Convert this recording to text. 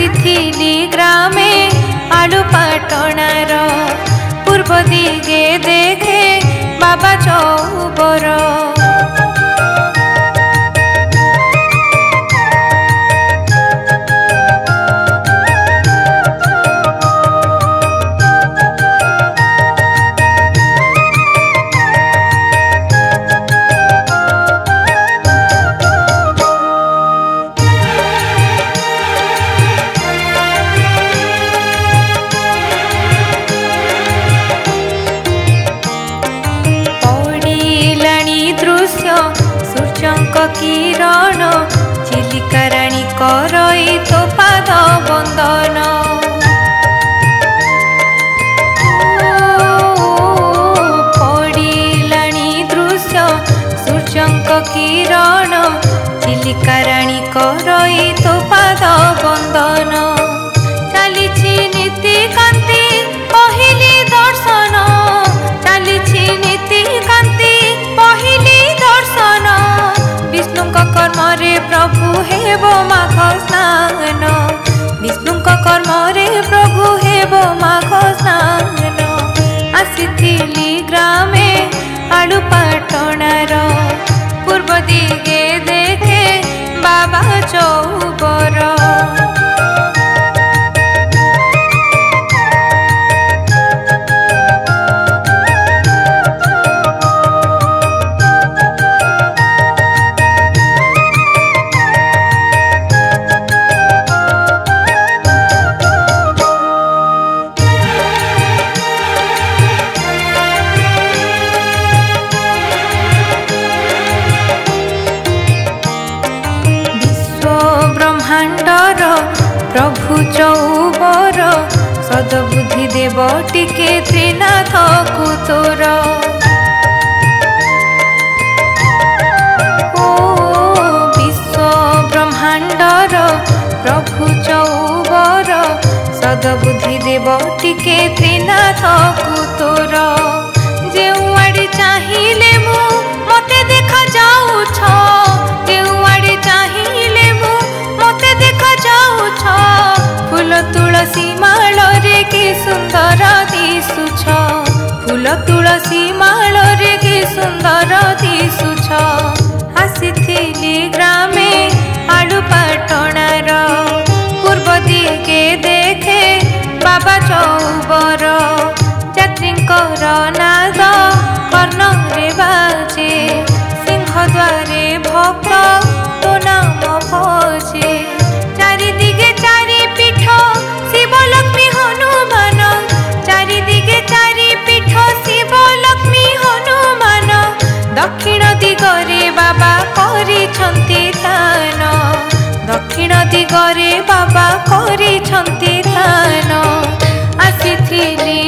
ଆସିଥିଲି ଗ୍ରାମେ ଆଳୁ ପାଟଣାର ପୂର୍ବ ଦିଗେ ଦେଖେ ବାବା ଚଉବର। सूर्यंक किरण चिलिका राणी करई तो पाद बंदन। पड़िलाणी दृश्य सूर्यंक किरण चिलिका राणी करई तो पाद बंदन। चलीछि नीतिकांति पहिली दर्शन, चलीछि नीतिकांति पहिली दर्शन। विष्णु कर्म रे प्रभु हेब माघ स्नान, विष्णु कर्म रे प्रभु हेब माघ स्नान। आसिथिली ग्रामे आलू पाटणार पूर्व दिगे देखे बाबा चौबर। प्रभु चौबर सदबुद्धि देव टिके त्रिनाथ कुतोर। ओ विश्व ब्रह्मांडर प्रभु चौबर सदबुद्धि देव टिके त्रिनाथ कुतोर। जेउआड़ी चाहिले मु मते देखा जाउछ, जेउआड़ी चाहिले मु मते देखा जाउछ। फूल तुलसी माल रे कि सुंदर दिसुछ, फूल तुलसी माल रे कि सुंदर दिसुछ। आसिथिली ग्रामे आलू पाटणार पूर्व दिगे देखे बाबा चौबर। यात्रींकर नाद कर्ण रे बाजे, सिंहद्वारे भक्त तो नाम भजे। चारि दिगे चारि पीठ शिव लक्ष्मी हनुमान, चारि दिगे चारि पीठ शिव लक्ष्मी हनुमान। दक्षिण दिगरे बाबा करिछन्ति दान, दक्षिण दिगरे बाबा करिछन्ति दान। आसिथिली